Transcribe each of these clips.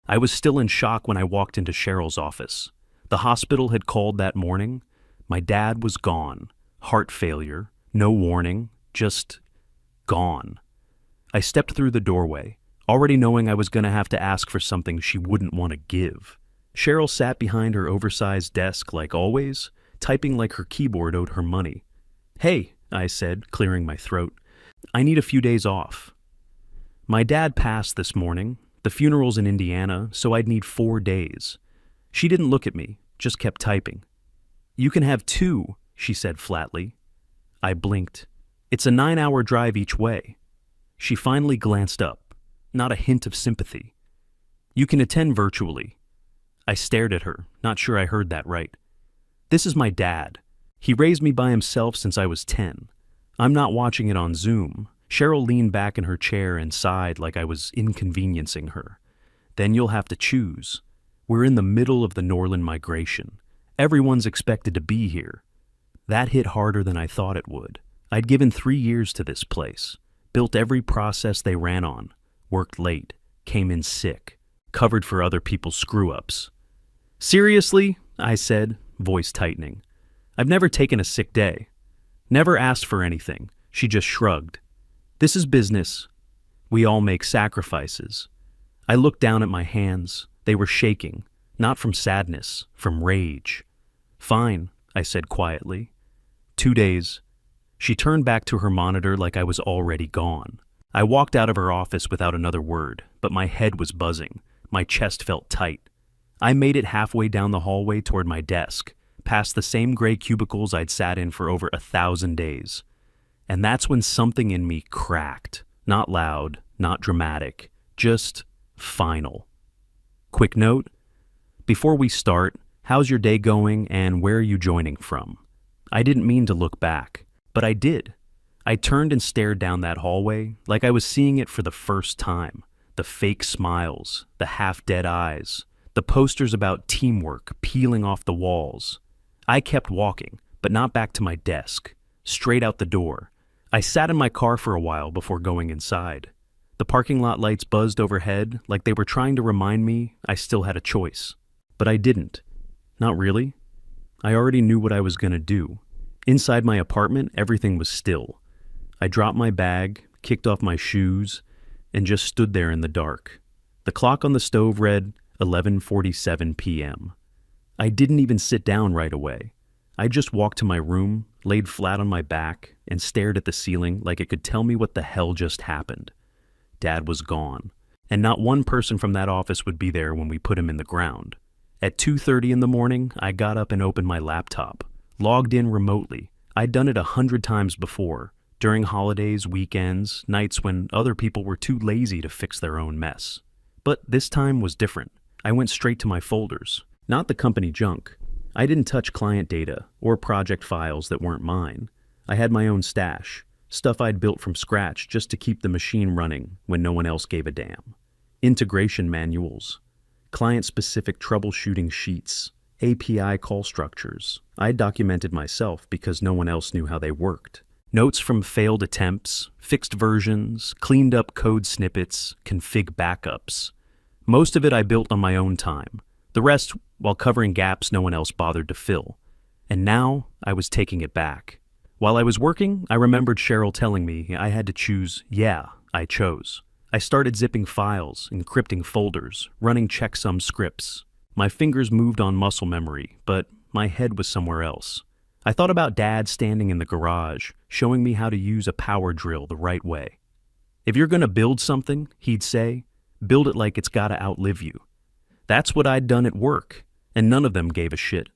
I was still in shock when I walked into Cheryl's office. The hospital had called that morning. My dad was gone. Heart failure, no warning, just gone. I stepped through the doorway, already knowing I was going to have to ask for something she wouldn't want to give. Cheryl sat behind her oversized desk like always, typing like her keyboard owed her money. "Hey," I said, clearing my throat. "I need a few days off." My dad passed this morning. The funeral's in Indiana, so I'd need 4 days. She didn't look at me, just kept typing. "You can have 2, she said flatly. I blinked. It's a 9-hour drive each way. She finally glanced up, not a hint of sympathy. "You can attend virtually." I stared at her, not sure I heard that right. This is my dad. He raised me by himself since I was 10. I'm not watching it on Zoom. Cheryl leaned back in her chair and sighed like I was inconveniencing her. "Then you'll have to choose. We're in the middle of the Norland migration. Everyone's expected to be here." That hit harder than I thought it would. I'd given 3 years to this place, built every process they ran on, worked late, came in sick, covered for other people's screw-ups. "Seriously?" I said, voice tightening. "I've never taken a sick day. Never asked for anything." She just shrugged. "This is business. We all make sacrifices." I looked down at my hands. They were shaking, not from sadness, from rage. "Fine," I said quietly. 2 days. She turned back to her monitor like I was already gone. I walked out of her office without another word, but my head was buzzing. My chest felt tight. I made it halfway down the hallway toward my desk, past the same gray cubicles I'd sat in for over 1,000 days. And that's when something in me cracked. Not loud, not dramatic, just final. Quick note: before we start, how's your day going and where are you joining from? I didn't mean to look back, but I did. I turned and stared down that hallway like I was seeing it for the first time. The fake smiles, the half-dead eyes, the posters about teamwork peeling off the walls. I kept walking, but not back to my desk, straight out the door. I sat in my car for a while before going inside. The parking lot lights buzzed overhead like they were trying to remind me I still had a choice. But I didn't. Not really. I already knew what I was going to do. Inside my apartment, everything was still. I dropped my bag, kicked off my shoes, and just stood there in the dark. The clock on the stove read 11:47 p.m. I didn't even sit down right away. I just walked to my room, laid flat on my back, and stared at the ceiling like it could tell me what the hell just happened. Dad was gone, and not one person from that office would be there when we put him in the ground. At 2:30 in the morning, I got up and opened my laptop, logged in remotely. I'd done it 100 times before, during holidays, weekends, nights when other people were too lazy to fix their own mess. But this time was different. I went straight to my folders, not the company junk. I didn't touch client data or project files that weren't mine. I had my own stash, stuff I'd built from scratch just to keep the machine running when no one else gave a damn. Integration manuals, client-specific troubleshooting sheets, API call structures. I documented myself because no one else knew how they worked. Notes from failed attempts, fixed versions, cleaned up code snippets, config backups. Most of it I built on my own time. The rest while covering gaps no one else bothered to fill. And now I was taking it back. While I was working, I remembered Cheryl telling me I had to choose. Yeah, I chose. I started zipping files, encrypting folders, running checksum scripts. My fingers moved on muscle memory, but my head was somewhere else. I thought about Dad standing in the garage, showing me how to use a power drill the right way. "If you're gonna build something," he'd say, "build it like it's gotta outlive you." That's what I'd done at work, and none of them gave a shit.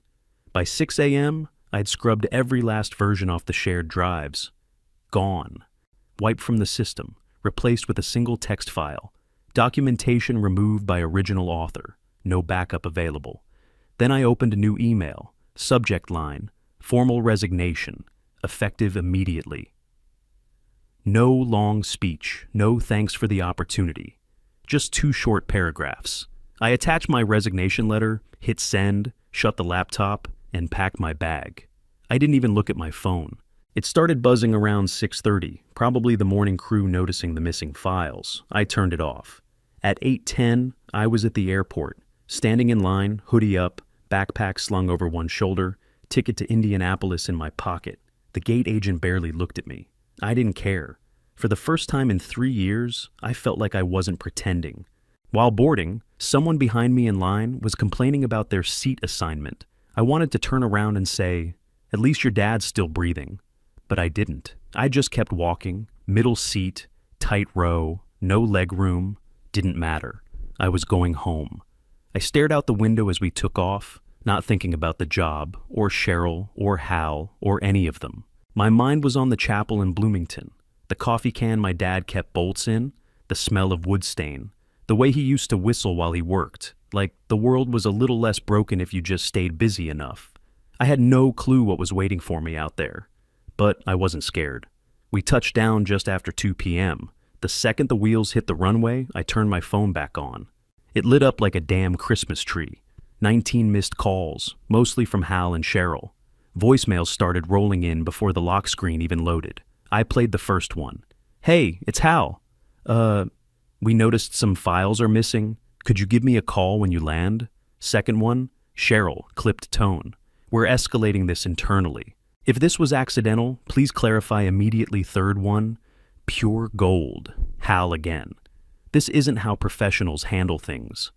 By 6 a.m., I'd scrubbed every last version off the shared drives. Gone. Wiped from the system, replaced with a single text file. Documentation removed by original author. No backup available. Then I opened a new email. Subject line: formal resignation. Effective immediately. No long speech. No thanks for the opportunity. Just 2 short paragraphs. I attached my resignation letter, hit send, shut the laptop, and packed my bag. I didn't even look at my phone. It started buzzing around 6:30, probably the morning crew noticing the missing files. I turned it off. At 8:10, I was at the airport, standing in line, hoodie up, backpack slung over one shoulder, ticket to Indianapolis in my pocket. The gate agent barely looked at me. I didn't care. For the first time in 3 years, I felt like I wasn't pretending. While boarding, someone behind me in line was complaining about their seat assignment. I wanted to turn around and say, "At least your dad's still breathing." But I didn't. I just kept walking, middle seat, tight row, no leg room, didn't matter. I was going home. I stared out the window as we took off, not thinking about the job, or Cheryl, or Hal, or any of them. My mind was on the chapel in Bloomington, the coffee can my dad kept bolts in, the smell of wood stain, the way he used to whistle while he worked, like the world was a little less broken if you just stayed busy enough. I had no clue what was waiting for me out there, but I wasn't scared. We touched down just after 2 p.m. The second the wheels hit the runway, I turned my phone back on. It lit up like a damn Christmas tree. 19 missed calls, mostly from Hal and Cheryl. Voicemails started rolling in before the lock screen even loaded. I played the first one. "Hey, it's Hal. We noticed some files are missing. Could you give me a call when you land?" Second one, Cheryl, clipped tone. "We're escalating this internally. If this was accidental, please clarify immediately." Third one, pure gold. Hal again. "This isn't how professionals handle things."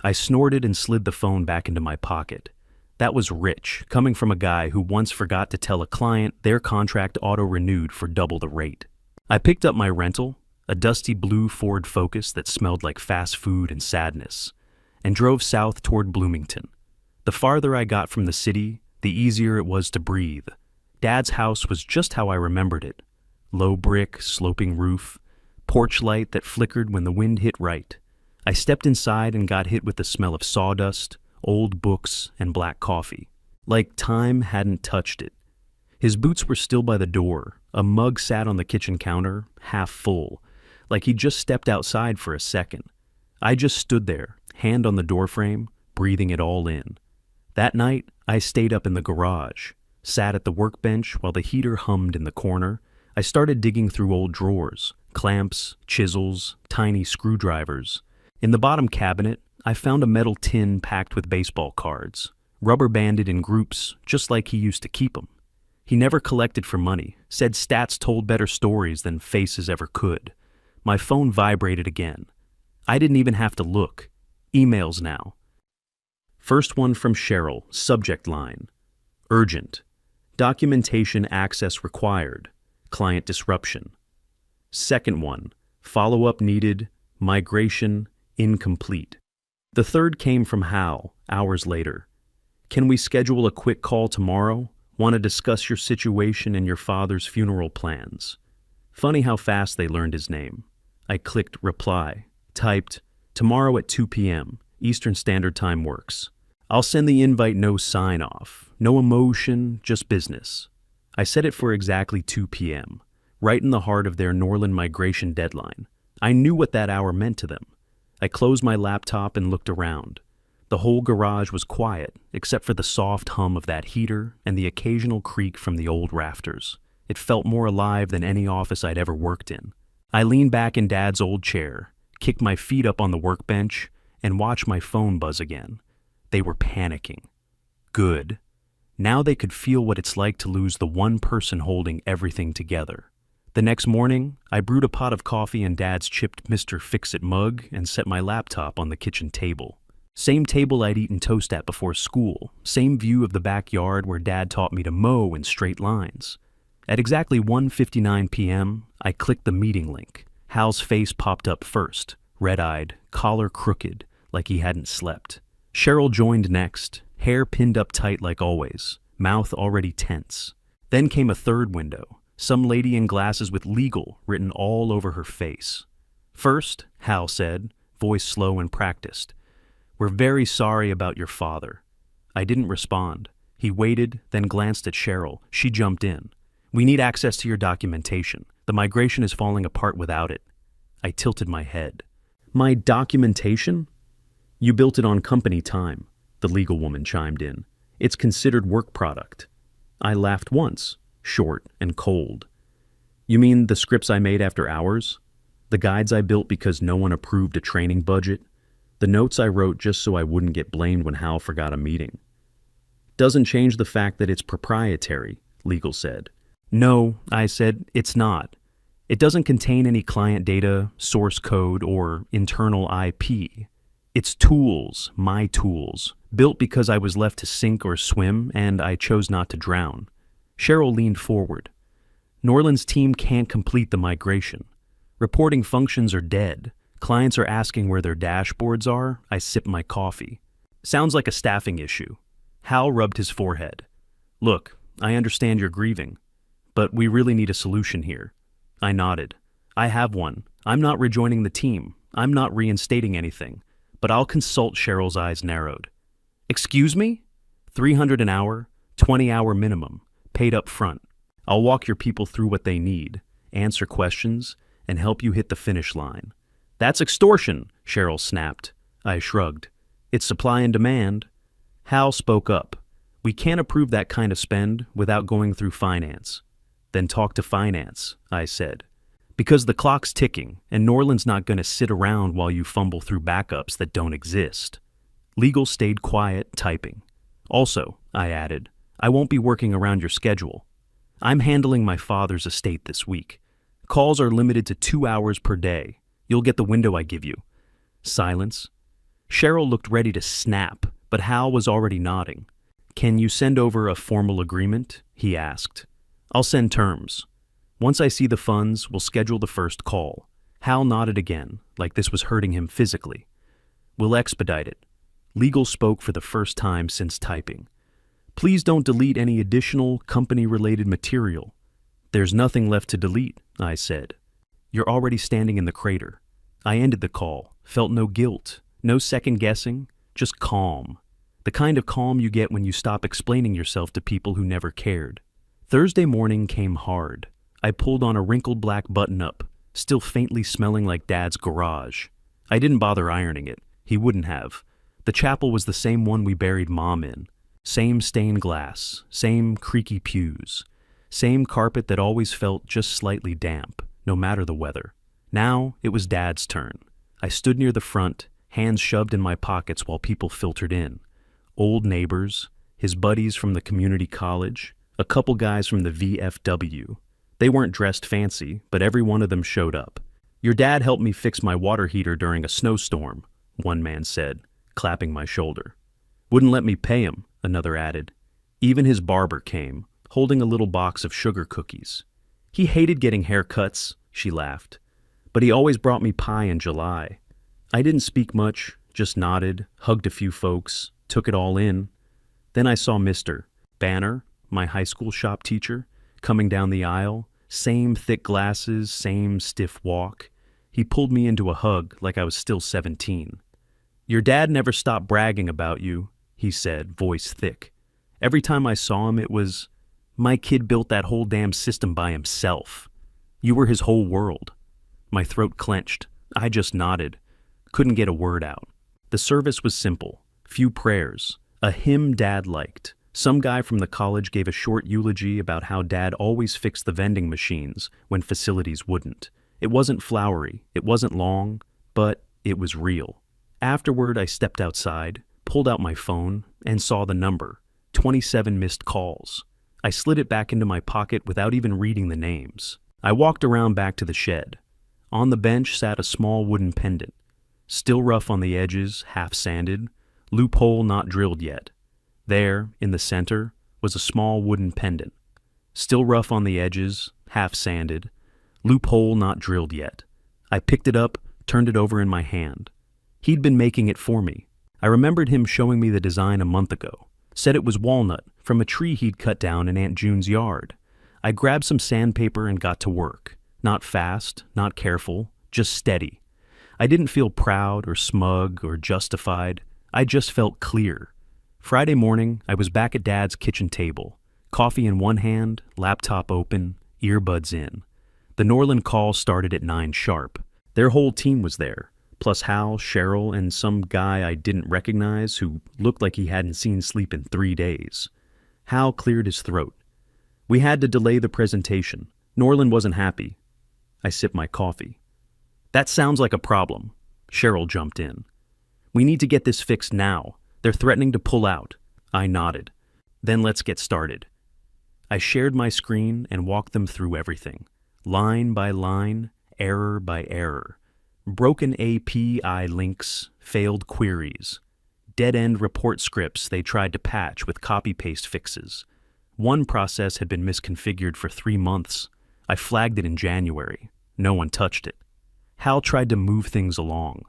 I snorted and slid the phone back into my pocket. That was rich, coming from a guy who once forgot to tell a client their contract auto-renewed for double the rate. I picked up my rental, a dusty blue Ford Focus that smelled like fast food and sadness, and drove south toward Bloomington. The farther I got from the city, the easier it was to breathe. Dad's house was just how I remembered it. Low brick, sloping roof, porch light that flickered when the wind hit right. I stepped inside and got hit with the smell of sawdust, old books, and black coffee. Like time hadn't touched it. His boots were still by the door. A mug sat on the kitchen counter, half full, like he'd just stepped outside for a second. I just stood there, hand on the doorframe, breathing it all in. That night, I stayed up in the garage, sat at the workbench while the heater hummed in the corner. I started digging through old drawers, clamps, chisels, tiny screwdrivers. In the bottom cabinet, I found a metal tin packed with baseball cards, rubber banded in groups just like he used to keep them. He never collected for money, said stats told better stories than faces ever could. My phone vibrated again. I didn't even have to look. Emails now. First one from Cheryl, subject line: urgent. Documentation access required. Client disruption. Second one, follow-up needed. Migration incomplete. The third came from Hal, hours later. Can we schedule a quick call tomorrow? Want to discuss your situation and your father's funeral plans. Funny how fast they learned his name. I clicked reply, typed, tomorrow at 2 p.m. Eastern Standard Time works. I'll send the invite, no sign off, no emotion, just business. I set it for exactly 2 p.m., right in the heart of their Norland migration deadline. I knew what that hour meant to them. I closed my laptop and looked around. The whole garage was quiet, except for the soft hum of that heater and the occasional creak from the old rafters. It felt more alive than any office I'd ever worked in. I leaned back in Dad's old chair, kicked my feet up on the workbench, and watched my phone buzz again. They were panicking. Good. Now they could feel what it's like to lose the one person holding everything together. The next morning, I brewed a pot of coffee in Dad's chipped Mr. Fix-It mug and set my laptop on the kitchen table. Same table I'd eaten toast at before school, same view of the backyard where Dad taught me to mow in straight lines. At exactly 1:59 p.m., I clicked the meeting link. Hal's face popped up first, red-eyed, collar crooked, like he hadn't slept. Cheryl joined next, hair pinned up tight like always, mouth already tense. Then came a third window. Some lady in glasses with legal written all over her face. First, Hal said, voice slow and practiced, "We're very sorry about your father." I didn't respond. He waited, then glanced at Cheryl. She jumped in. "We need access to your documentation. The migration is falling apart without it." I tilted my head. "My documentation?" "You built it on company time," the legal woman chimed in. "It's considered work product." I laughed once. Short and cold. "You mean the scripts I made after hours?" The guides I built because no one approved a training budget. The notes I wrote just so I wouldn't get blamed when Hal forgot a meeting. Doesn't change the fact that it's proprietary, Legal said. No, I said, it's not. It doesn't contain any client data, source code, or internal IP. It's tools, my tools, built because I was left to sink or swim and I chose not to drown. Cheryl leaned forward. Norland's team can't complete the migration. Reporting functions are dead. Clients are asking where their dashboards are. I sip my coffee. Sounds like a staffing issue. Hal rubbed his forehead. Look, I understand you're grieving, but we really need a solution here. I nodded. I have one. I'm not rejoining the team. I'm not reinstating anything, but I'll consult. Cheryl's eyes narrowed. Excuse me? 300 an hour, 20-hour minimum, paid up front. I'll walk your people through what they need, answer questions, and help you hit the finish line. That's extortion, Cheryl snapped. I shrugged. It's supply and demand. Hal spoke up. We can't approve that kind of spend without going through finance. Then talk to finance, I said. Because the clock's ticking, and Norland's not going to sit around while you fumble through backups that don't exist. Legal stayed quiet, typing. Also, I added, I won't be working around your schedule. I'm handling my father's estate this week. Calls are limited to 2 hours per day. You'll get the window I give you. Silence. Cheryl looked ready to snap, but Hal was already nodding. Can you send over a formal agreement? He asked. I'll send terms. Once I see the funds, we'll schedule the first call. Hal nodded again, like this was hurting him physically. We'll expedite it. Legal spoke for the first time since typing. Please don't delete any additional company-related material. There's nothing left to delete, I said. You're already standing in the crater. I ended the call, felt no guilt, no second-guessing, just calm. The kind of calm you get when you stop explaining yourself to people who never cared. Thursday morning came hard. I pulled on a wrinkled black button-up, still faintly smelling like Dad's garage. I didn't bother ironing it. He wouldn't have. The chapel was the same one we buried Mom in. Same stained glass, same creaky pews, same carpet that always felt just slightly damp, no matter the weather. Now it was Dad's turn. I stood near the front, hands shoved in my pockets while people filtered in. Old neighbors, his buddies from the community college, a couple guys from the VFW. They weren't dressed fancy, but every one of them showed up. Your dad helped me fix my water heater during a snowstorm, one man said, clapping my shoulder. Wouldn't let me pay him, another added. Even his barber came, holding a little box of sugar cookies. He hated getting haircuts, she laughed. But he always brought me pie in July. I didn't speak much, just nodded, hugged a few folks, took it all in. Then I saw Mr. Banner, my high school shop teacher, coming down the aisle, same thick glasses, same stiff walk. He pulled me into a hug like I was still 17. Your dad never stopped bragging about you, he said, voice thick. Every time I saw him, it was, my kid built that whole damn system by himself. You were his whole world. My throat clenched. I just nodded. Couldn't get a word out. The service was simple. Few prayers. A hymn Dad liked. Some guy from the college gave a short eulogy about how Dad always fixed the vending machines when facilities wouldn't. It wasn't flowery. It wasn't long, but it was real. Afterward, I stepped outside, pulled out my phone, and saw the number. 27 missed calls. I slid it back into my pocket without even reading the names. I walked around back to the shed. On the bench sat a small wooden pendant. Still rough on the edges, half sanded, loophole not drilled yet. There, in the center, was a small wooden pendant. Still rough on the edges, half sanded, loophole not drilled yet. I picked it up, turned it over in my hand. He'd been making it for me. I remembered him showing me the design a month ago. Said it was walnut, from a tree he'd cut down in Aunt June's yard. I grabbed some sandpaper and got to work. Not fast, not careful, just steady. I didn't feel proud or smug or justified. I just felt clear. Friday morning, I was back at Dad's kitchen table. Coffee in one hand, laptop open, earbuds in. The Norland call started at 9 sharp. Their whole team was there, plus Hal, Cheryl, and some guy I didn't recognize who looked like he hadn't seen sleep in 3 days. Hal cleared his throat. We had to delay the presentation. Norland wasn't happy. I sipped my coffee. That sounds like a problem. Cheryl jumped in. We need to get this fixed now. They're threatening to pull out. I nodded. Then let's get started. I shared my screen and walked them through everything. Line by line, error by error. Broken API links, failed queries. Dead-end report scripts they tried to patch with copy-paste fixes. One process had been misconfigured for 3 months. I flagged it in January. No one touched it. Hal tried to move things along.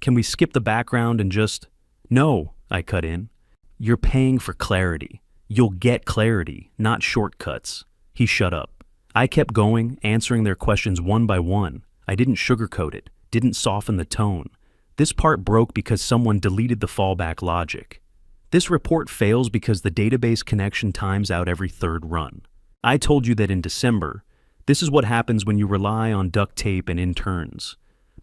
Can we skip the background and just... No, I cut in. You're paying for clarity. You'll get clarity, not shortcuts. He shut up. I kept going, answering their questions one by one. I didn't sugarcoat it, didn't soften the tone. This part broke because someone deleted the fallback logic. This report fails because the database connection times out every third run. I told you that in December. This is what happens when you rely on duct tape and interns.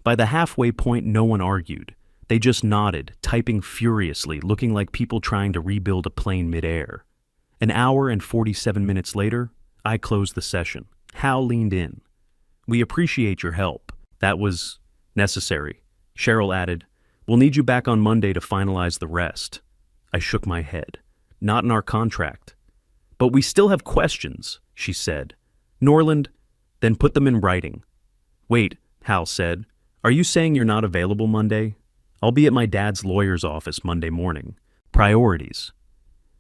By the halfway point, no one argued. They just nodded, typing furiously, looking like people trying to rebuild a plane midair. An hour and 47 minutes later, I closed the session. Hal leaned in. We appreciate your help. That was necessary. Cheryl added, we'll need you back on Monday to finalize the rest. I shook my head. Not in our contract. But we still have questions, she said. Norland, then put them in writing. Wait, Hal said. Are you saying you're not available Monday? I'll be at my dad's lawyer's office Monday morning. Priorities.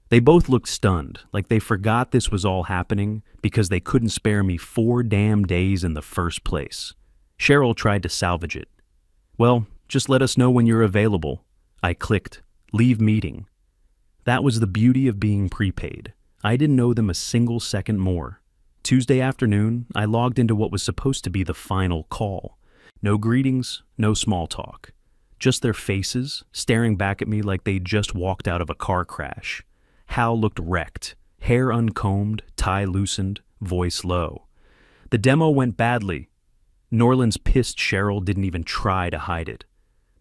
They both looked stunned, like they forgot this was all happening because they couldn't spare me 4 damn days in the first place. Cheryl tried to salvage it. Well, just let us know when you're available. I clicked, leave meeting. That was the beauty of being prepaid. I didn't owe them a single second more. Tuesday afternoon, I logged into what was supposed to be the final call. No greetings, no small talk. Just their faces, staring back at me like they'd just walked out of a car crash. Hal looked wrecked, hair uncombed, tie loosened, voice low. The demo went badly. Norland's pissed Cheryl didn't even try to hide it.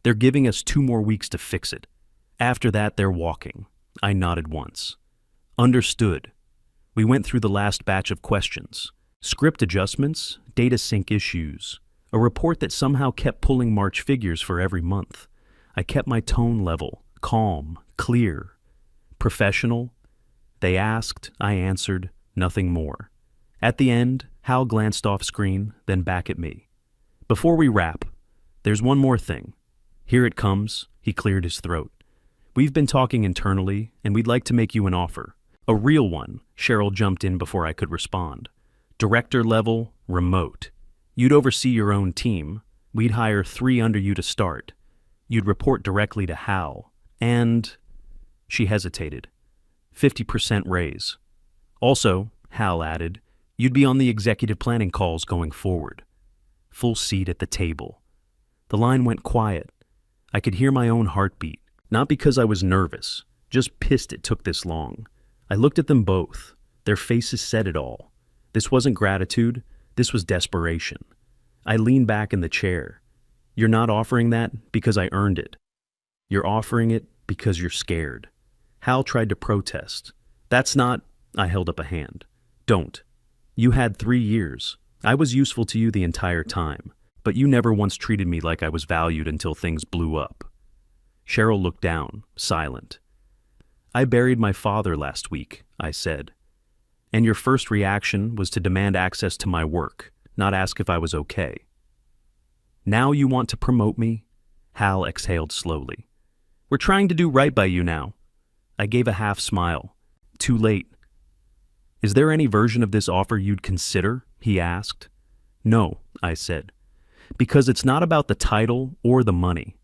They're giving us 2 more weeks to fix it. After that, they're walking. I nodded once. Understood. We went through the last batch of questions. Script adjustments, data sync issues, a report that somehow kept pulling March figures for every month. I kept my tone level, calm, clear. Professional? They asked, I answered, nothing more. At the end, Hal glanced off screen, then back at me. Before we wrap, there's one more thing. Here it comes, he cleared his throat. We've been talking internally, and we'd like to make you an offer. A real one, Cheryl jumped in before I could respond. Director level, remote. You'd oversee your own team. We'd hire 3 under you to start. You'd report directly to Hal. And... She hesitated. 50% raise. Also, Hal added, you'd be on the executive planning calls going forward. Full seat at the table. The line went quiet. I could hear my own heartbeat. Not because I was nervous, just pissed it took this long. I looked at them both. Their faces said it all. This wasn't gratitude, this was desperation. I leaned back in the chair. You're not offering that because I earned it. You're offering it because you're scared. Hal tried to protest. That's not... I held up a hand. Don't. You had 3 years. I was useful to you the entire time, but you never once treated me like I was valued until things blew up. Cheryl looked down, silent. I buried my father last week, I said. And your first reaction was to demand access to my work, not ask if I was okay. Now you want to promote me? Hal exhaled slowly. We're trying to do right by you now. I gave a half smile. Too late. Is there any version of this offer you'd consider? He asked. No, I said. Because it's not about the title or the money.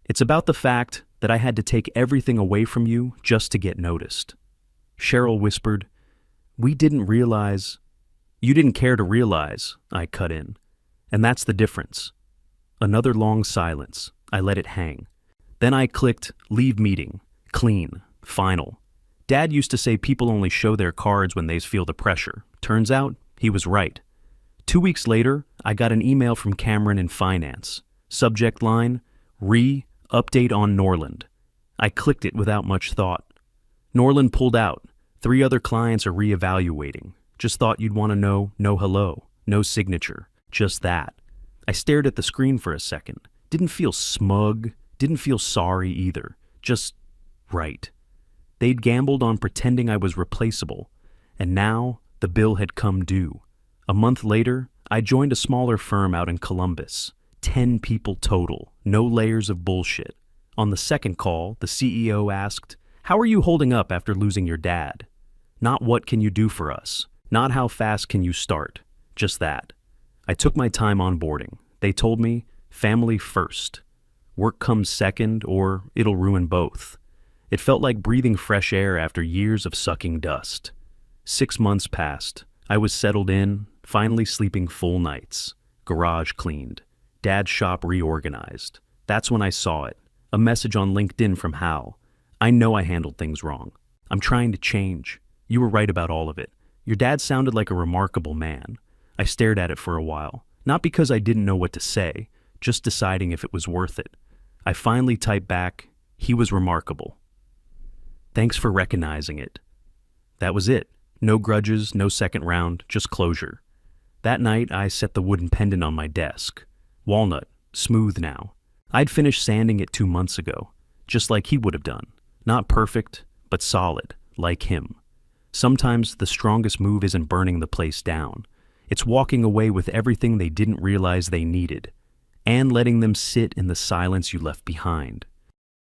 It's about the fact that I had to take everything away from you just to get noticed. Cheryl whispered, we didn't realize... You didn't care to realize, I cut in. And that's the difference. Another long silence. I let it hang. Then I clicked, leave meeting, clean, final. Dad used to say people only show their cards when they feel the pressure. Turns out, he was right. 2 weeks later, I got an email from Cameron in finance. Subject line, update on Norland. I clicked it without much thought. Norland pulled out. 3 other clients are reevaluating. Just thought you'd want to know, no hello, no signature, just that. I stared at the screen for a second. Didn't feel smug, didn't feel sorry either. Just right. They'd gambled on pretending I was replaceable, and now the bill had come due. A month later, I joined a smaller firm out in Columbus. 10 people total, no layers of bullshit. On the second call, the CEO asked, "How are you holding up after losing your dad?" Not what can you do for us, not how fast can you start, just that. I took my time onboarding. They told me, family first. Work comes second, or it'll ruin both. It felt like breathing fresh air after years of sucking dust. 6 months passed. I was settled in, finally sleeping full nights. Garage cleaned. Dad's shop reorganized. That's when I saw it. A message on LinkedIn from Hal. "I know I handled things wrong. I'm trying to change. You were right about all of it. Your dad sounded like a remarkable man." I stared at it for a while, not because I didn't know what to say, just deciding if it was worth it. I finally typed back, "He was remarkable. Thanks for recognizing it." That was it. No grudges, no second round, just closure. That night, I set the wooden pendant on my desk. Walnut, smooth now. I'd finished sanding it 2 months ago, just like he would have done. Not perfect, but solid, like him. Sometimes the strongest move isn't burning the place down. It's walking away with everything they didn't realize they needed, and letting them sit in the silence you left behind.